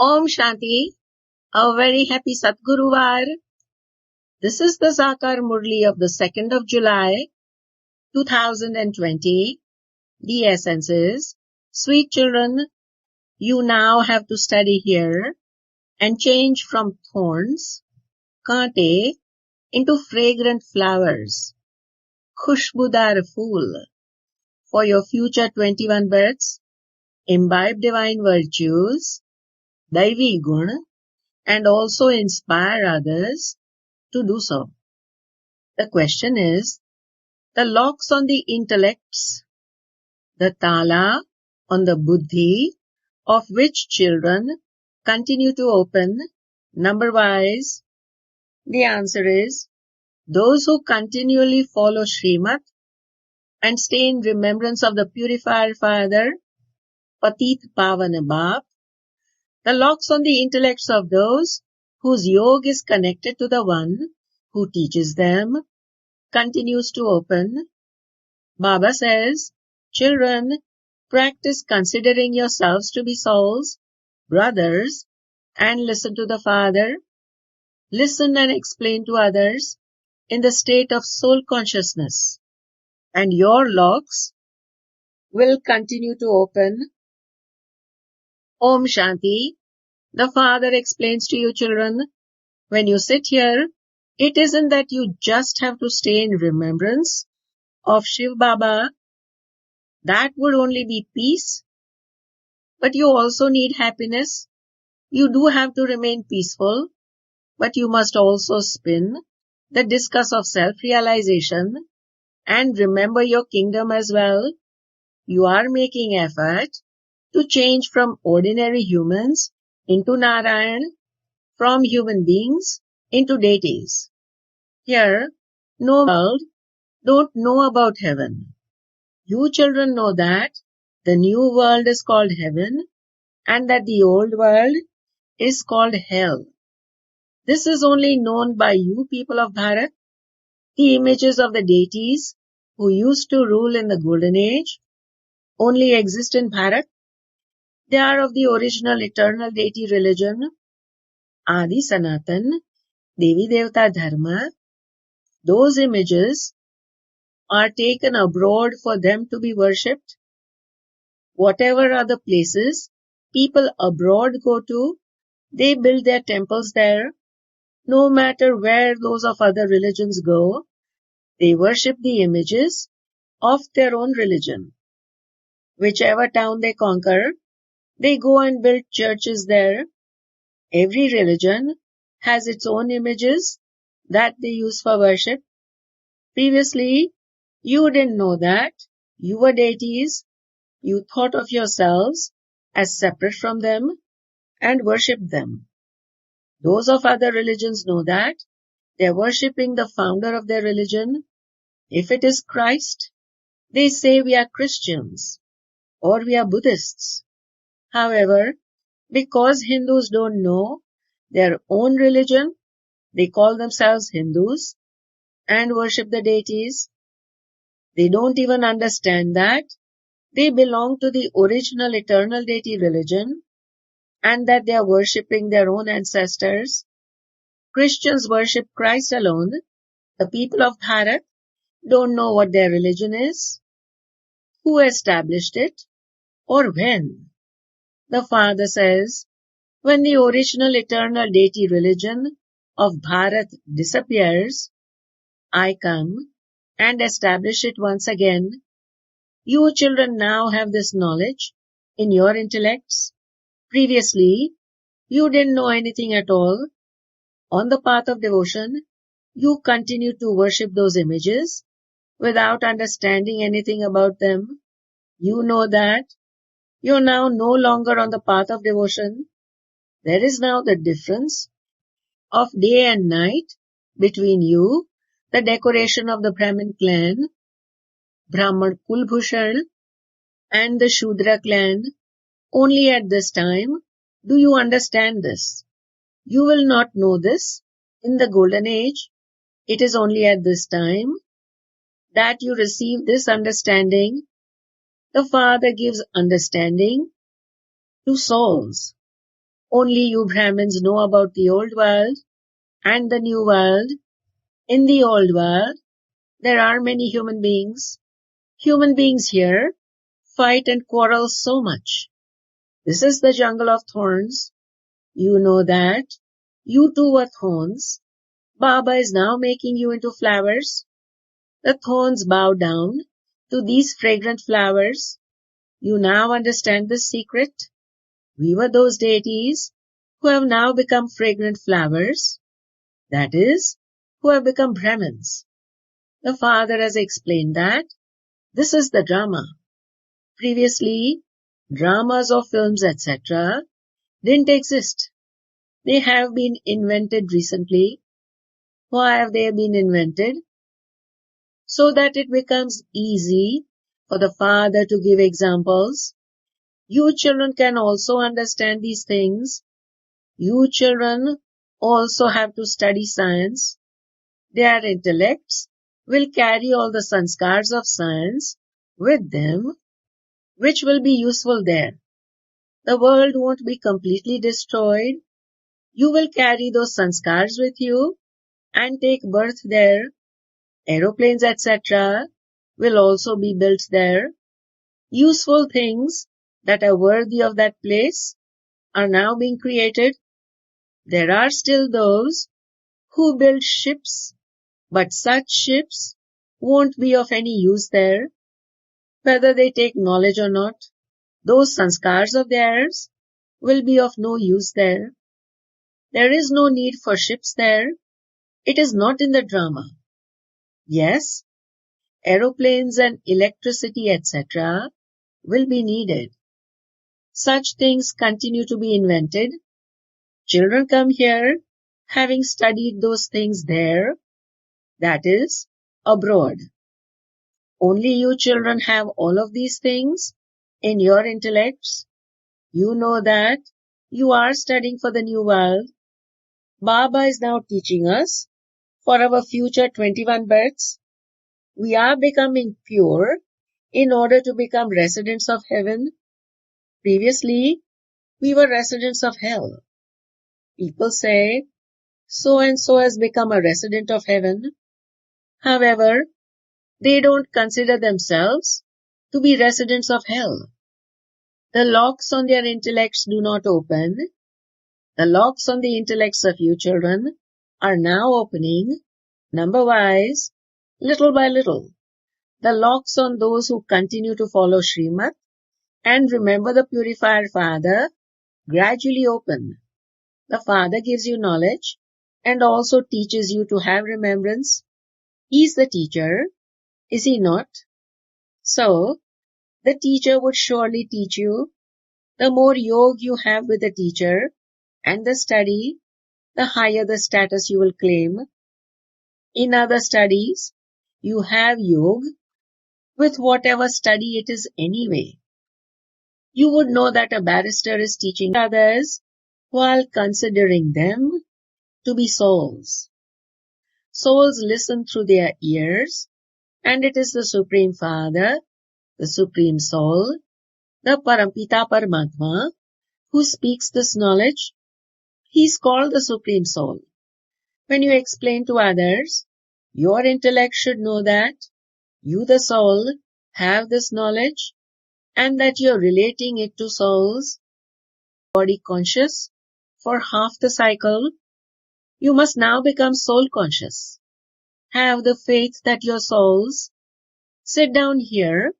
Om Shanti, a very happy Satguruvar. This is the Sakar Murli of the 2nd of July, 2020. The essence is, sweet children, you now have to study here and change from thorns, kaante, into fragrant flowers, khushbudar phool. For your future 21 births, imbibe divine virtues, Daivi gun, and also inspire others to do so. The question is, the locks on the intellects, the tala on the buddhi, of which children continue to open number-wise? The answer is, those who continually follow Srimad and stay in remembrance of the purifier Father, Patit Pavan Bap. The locks on the intellects of those whose yoga is connected to the one who teaches them continues to open. Baba says, children, practice considering yourselves to be souls, brothers, and listen to the Father. Listen and explain to others in the state of soul consciousness, and your locks will continue to open. Om Shanti. The Father explains to you, children, when you sit here, it isn't that you just have to stay in remembrance of Shiv Baba. That would only be peace. But you also need happiness. You do have to remain peaceful, but you must also spin the discus of self-realization and remember your kingdom as well. You are making effort to change from ordinary humans into Narayan, from human beings into deities. Here, no world don't know about heaven. You children know that the new world is called heaven and that the old world is called hell. This is only known by you people of Bharat. The images of the deities who used to rule in the golden age only exist in Bharat. They are of the original eternal deity religion, Adi Sanatan, Devi Devta Dharma. Those images are taken abroad for them to be worshipped. Whatever other places people abroad go to, they build their temples there. No matter where those of other religions go, they worship the images of their own religion. Whichever town they conquer, they go and build churches there. Every religion has its own images that they use for worship. Previously, you didn't know that. You were deities. You thought of yourselves as separate from them and worshipped them. Those of other religions know that. They are worshipping the founder of their religion. If it is Christ, they say we are Christians or we are Buddhists. However, because Hindus don't know their own religion, they call themselves Hindus and worship the deities. They don't even understand that they belong to the original eternal deity religion and that they are worshipping their own ancestors. Christians worship Christ alone. The people of Bharat don't know what their religion is, who established it, or when. The Father says, when the original eternal deity religion of Bharat disappears, I come and establish it once again. You children now have this knowledge in your intellects. Previously, you didn't know anything at all. On the path of devotion, you continue to worship those images without understanding anything about them. You know that you're now no longer on the path of devotion. There is now the difference of day and night between you, the decoration of the Brahmin clan, Brahman Kulbhushan, and the Shudra clan. Only at this time do you understand this. You will not know this in the golden age. It is only at this time that you receive this understanding. The Father gives understanding to souls. Only you Brahmins know about the old world and the new world. In the old world, there are many human beings. Human beings here fight and quarrel so much. This is the jungle of thorns. You know that. You too were thorns. Baba is now making you into flowers. The thorns bow down to these fragrant flowers. You now understand this secret. We were those deities who have now become fragrant flowers. That is, who have become Brahmins. The father has explained that this is the drama. Previously, dramas or films, etc., didn't exist. They have been invented recently. Why have they been invented? So that it becomes easy for the father to give examples. You children can also understand these things. You children also have to study science. Their intellects will carry all the sanskars of science with them, which will be useful there. The world won't be completely destroyed. You will carry those sanskars with you and take birth there. Aeroplanes, etc., will also be built there. Useful things that are worthy of that place are now being created. There are still those who build ships, but such ships won't be of any use there, whether they take knowledge or not. Those sanskars of theirs will be of no use there. There is no need for ships there. It is not in the drama. Yes, aeroplanes and electricity, etc., will be needed. Such things continue to be invented. Children come here having studied those things there, that is, abroad. Only you children have all of these things in your intellects. You know that you are studying for the new world. Baba is now teaching us for our future 21 births. We are becoming pure in order to become residents of heaven. Previously, we were residents of hell. People say, so and so has become a resident of heaven. However, they don't consider themselves to be residents of hell. The locks on their intellects do not open. The locks on the intellects of you children are now opening, number-wise, little by little. The locks on those who continue to follow Srimad and remember the purifier Father gradually open. The Father gives you knowledge and also teaches you to have remembrance. He is the teacher, is he not? So, the teacher would surely teach you. The more yoga you have with the teacher and the study, the higher the status you will claim. In other studies, you have yoga with whatever study it is anyway. You would know that a barrister is teaching others while considering them to be souls. Souls listen through their ears, and it is the Supreme Father, the Supreme Soul, the Parampita Paramatma, who speaks this knowledge. He is called the Supreme Soul. When you explain to others, your intellect should know that you, the soul, have this knowledge and that you are relating it to souls. Body conscious for half the cycle. You must now become soul conscious. Have the faith that your souls. Sit down here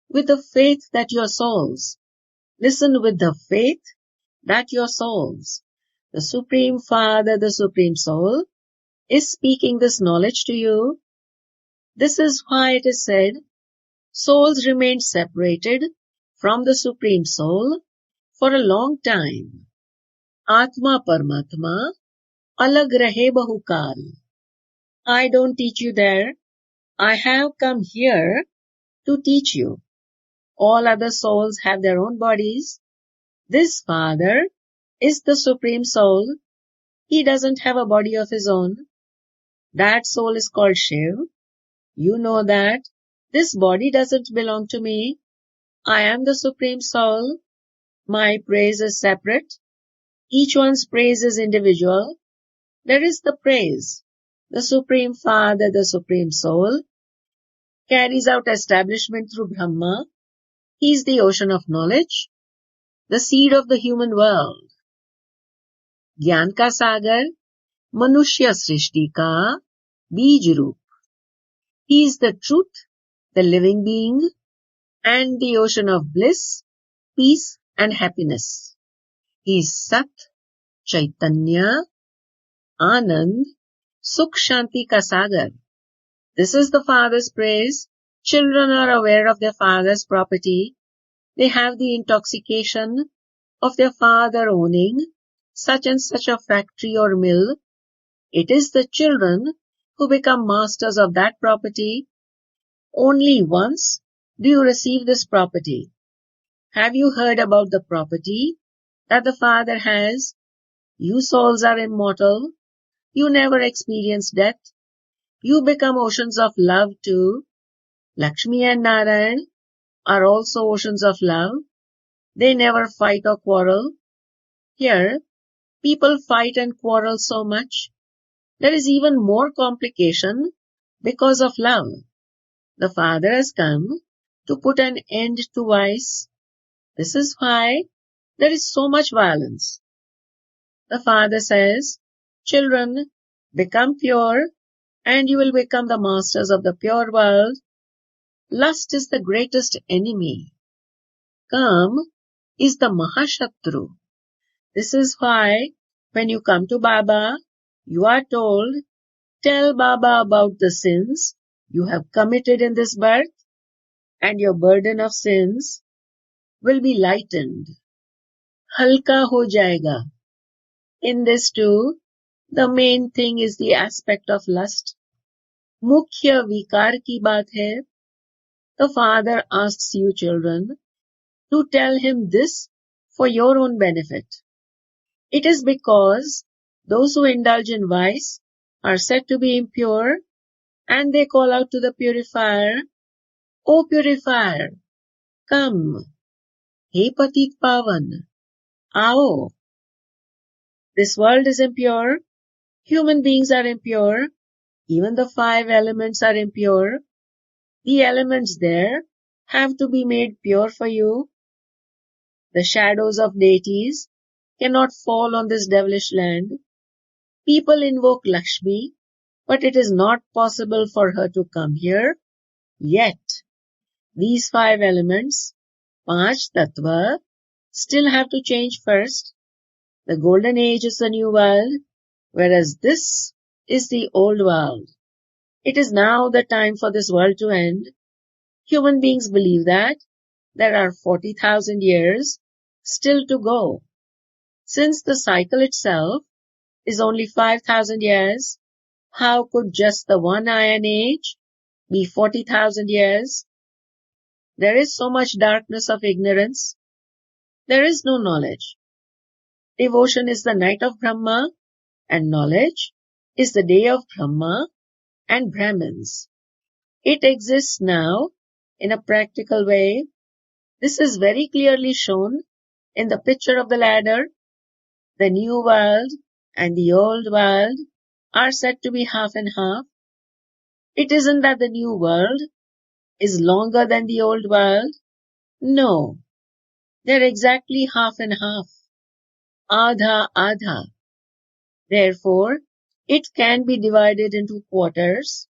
with the faith that your souls. Listen with the faith that your souls. The Supreme Father, the Supreme Soul, is speaking this knowledge to you. This is why it is said, souls remained separated from the Supreme Soul for a long time. Atma Paramatma alag rahe bahukal. I don't teach you there. I have come here to teach you. All other souls have their own bodies. This Father is the Supreme Soul. He doesn't have a body of his own. That soul is called Shiv. You know that. This body doesn't belong to me. I am the Supreme Soul. My praise is separate. Each one's praise is individual. There is the praise. The Supreme Father, the Supreme Soul, carries out establishment through Brahma. He is the ocean of knowledge, the seed of the human world. ज्ञान का सागर मनुष्य सृष्टि का बीज रूप. He is the truth, the living being, and the ocean of bliss, peace, and happiness. He is Sat, Chaitanya, Anand, Sukh Shanti ka sagar. This is the father's praise. Children are aware of their father's property. They have the intoxication of their father owning such and such a factory or mill. It is the children who become masters of that property. Only once do you receive this property. Have you heard about the property that the Father has? You souls are immortal. You never experience death. You become oceans of love too. Lakshmi and Narayan are also oceans of love. They never fight or quarrel. Here, people fight and quarrel so much. There is even more complication because of love. The Father has come to put an end to vice. This is why there is so much violence. The Father says, children, become pure and you will become the masters of the pure world. Lust is the greatest enemy. Kam is the Mahashatru. This is why when you come to Baba, you are told, tell Baba about the sins you have committed in this birth and your burden of sins will be lightened. Halka ho jayega. In this too, the main thing is the aspect of lust. Mukhya vikar ki baat hai. The Father asks you children to tell him this for your own benefit. It is because those who indulge in vice are said to be impure and they call out to the purifier, O purifier, come, He Patit Pavan, Aao. This world is impure, human beings are impure, even the 5 elements are impure. The elements there have to be made pure for you. The shadows of deities cannot fall on this devilish land. People invoke Lakshmi, but it is not possible for her to come here. Yet, these 5 elements, 5 tattva, still have to change first. The golden age is the new world, whereas this is the old world. It is now the time for this world to end. Human beings believe that there are 40,000 years still to go. Since the cycle itself is only 5,000 years, how could just the one iron age be 40,000 years? There is so much darkness of ignorance. There is no knowledge. Devotion is the night of Brahma, and knowledge is the day of Brahma and Brahmins. It exists now in a practical way. This is very clearly shown in the picture of the ladder. The new world and the old world are said to be half and half. It isn't that the new world is longer than the old world. No, they're exactly half and half. Adha, adha. Therefore, it can be divided into quarters.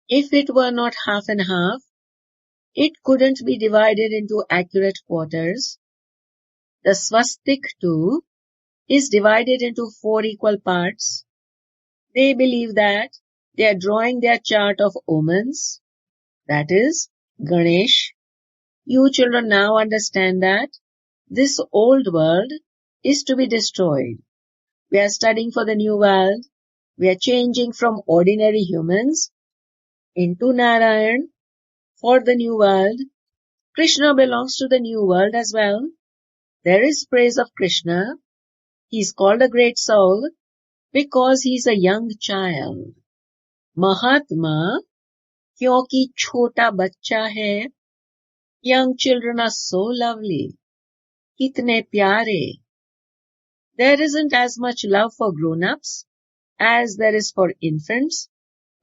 If it were not half and half, it couldn't be divided into accurate quarters. The swastik too is divided into 4 equal parts. They believe that they are drawing their chart of omens. That is, Ganesh. You children now understand that this old world is to be destroyed. We are studying for the new world. We are changing from ordinary humans into Narayan for the new world. Krishna belongs to the new world as well. There is praise of Krishna. He is called a great soul because he is a young child. Mahatma, kyonki chota bachcha hai. Young children are so lovely. Kitne pyare. There isn't as much love for grown-ups as there is for infants,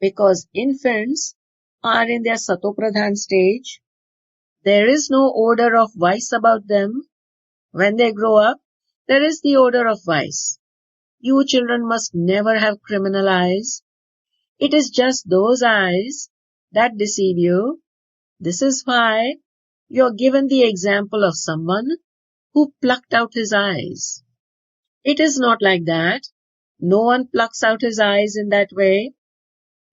because infants are in their satopradhan stage. There is no odor of vice about them. When they grow up, there is the odor of vice. You children must never have criminal eyes. It is just those eyes that deceive you. This is why you're given the example of someone who plucked out his eyes. It is not like that. No one plucks out his eyes in that way.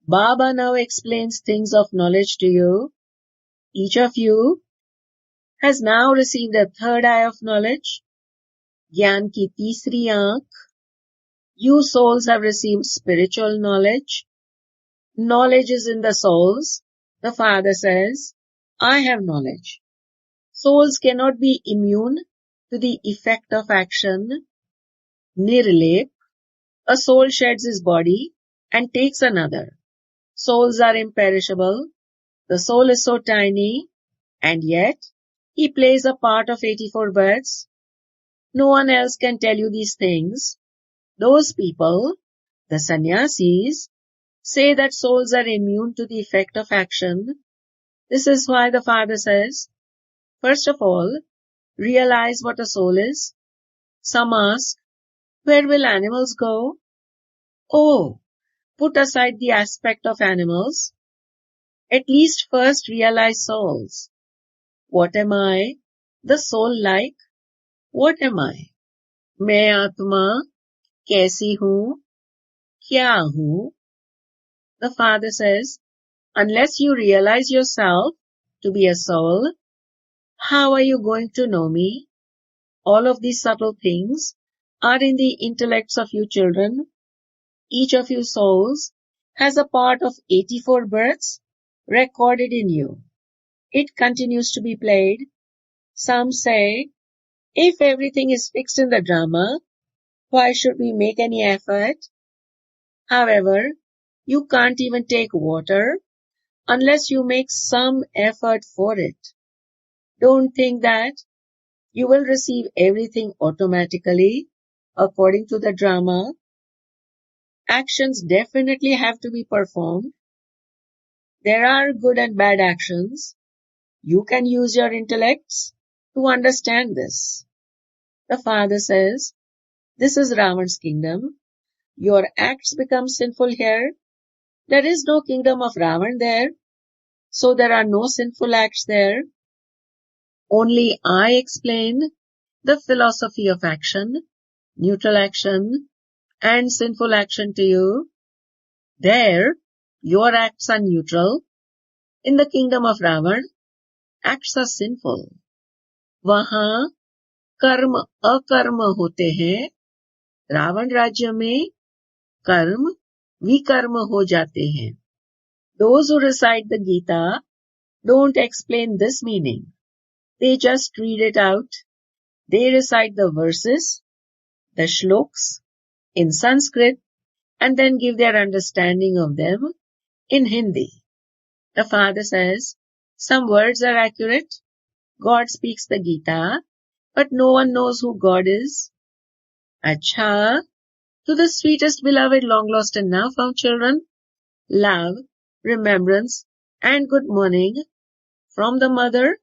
Baba now explains things of knowledge to you. Each of you has now received a third eye of knowledge, Gyan ki teesri aankh. You souls have received spiritual knowledge. Knowledge is in the souls. The Father says, I have knowledge. Souls cannot be immune to the effect of action. Nirlep, a soul sheds his body and takes another. Souls are imperishable. The soul is so tiny, and yet he plays a part of 84 births. No one else can tell you these things. Those people, the sannyasis, say that souls are immune to the effect of action. This is why the Father says, first of all, realize what a soul is. Some ask, where will animals go? Oh, put aside the aspect of animals. At least first realize souls. What am I? The soul like? What am I? मैं आत्मा कैसी हूँ? क्या हूँ? The Father says, unless you realize yourself to be a soul, how are you going to know me? All of these subtle things are in the intellects of you children. Each of you souls has a part of 84 births recorded in you. It continues to be played. Some say, if everything is fixed in the drama, why should we make any effort? However, you can't even take water unless you make some effort for it. Don't think that you will receive everything automatically according to the drama. Actions definitely have to be performed. There are good and bad actions. You can use your intellects to understand this. The Father says, this is Ravan's kingdom. Your acts become sinful here. There is no kingdom of Ravan there, so there are no sinful acts there. Only I explain the philosophy of action, neutral action, and sinful action to you. There, your acts are neutral. In the kingdom of Ravan, acts are sinful. वहाँ कर्म अकर्म होते हैं. रावण राज्य में कर्म विकर्म हो जाते हैं. Those who recite the Gita don't explain this meaning. They just read it out. They recite the verses, the shloks, in Sanskrit, and then give their understanding of them in Hindi. The Father says, some words are accurate. God speaks the Gita, but no one knows who God is. Acha, to the sweetest, beloved, long lost and now found children, love, remembrance, and good morning from the Mother,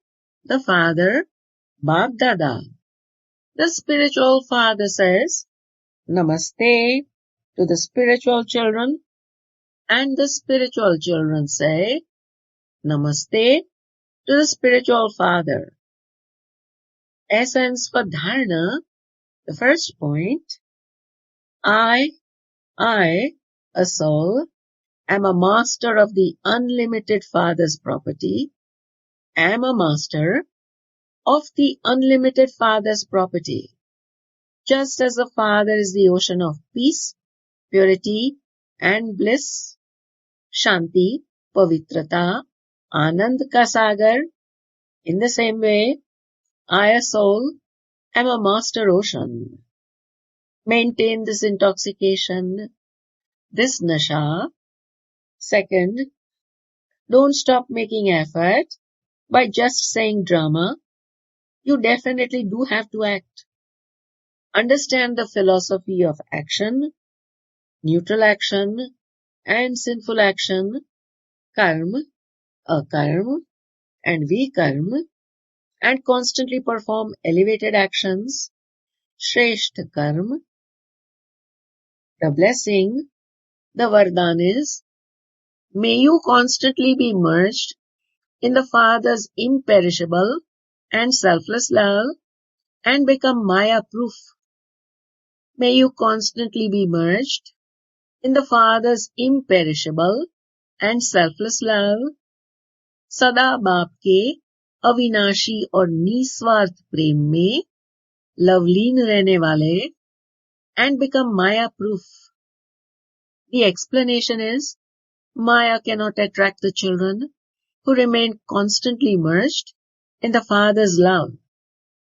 the Father, Bab Dada. The spiritual father says, Namaste to the spiritual children, and the spiritual children say, Namaste to the spiritual father. Essence for dharana, the first point, I, a soul, am a master of the unlimited Father's property, am a master of the unlimited Father's property. Just as the Father is the ocean of peace, purity, and bliss, Shanti, Pavitrata, Anand ka Sagar, in the same way, I, a soul, am a master ocean. Maintain this intoxication, this nasha. Second, don't stop making effort by just saying drama. You definitely do have to act. Understand the philosophy of action, neutral action, and sinful action, karma, akarma, and vikarma, and constantly perform elevated actions, shreshth karma. The blessing, the vardhan is, may you constantly be merged in the Father's imperishable and selfless love and become Maya-proof. May you constantly be merged in the Father's imperishable and selfless love, सदा बाप के अविनाशी और निस्वार्थ प्रेम में लवलीन रहने वाले and become Maya-proof. The explanation is, Maya cannot attract the children who remain constantly merged in the Father's love,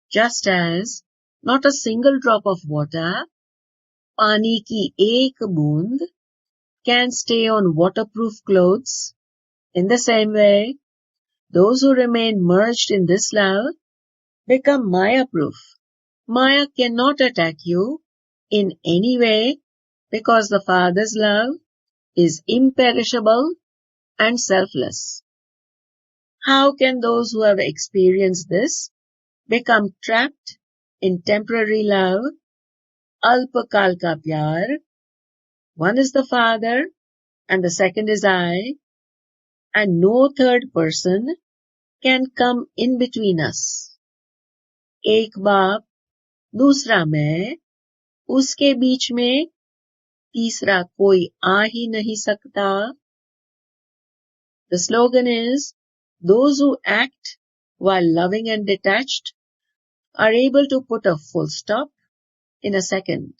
just as not a single drop of water, पानी की एक बूंद, can stay on waterproof clothes. In the same way, those who remain merged in this love become Maya-proof. Maya cannot attack you in any way because the Father's love is imperishable and selfless. How can those who have experienced this become trapped in temporary love, alpakal ka pyar? One is the Father and the second is I, and no third person can come in between us. एक बाप, दूसरा मैं, उसके बीच में तीसरा कोई आ ही नहीं सकता. The slogan is, those who act while loving and detached are able to put a full stop in a second.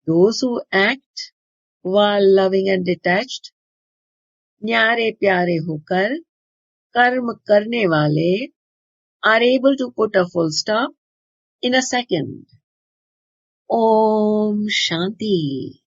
Those who act while loving and detached, न्यारे प्यारे होकर कर्म करने वाले, are able to put a full stop in a second. Om Shanti.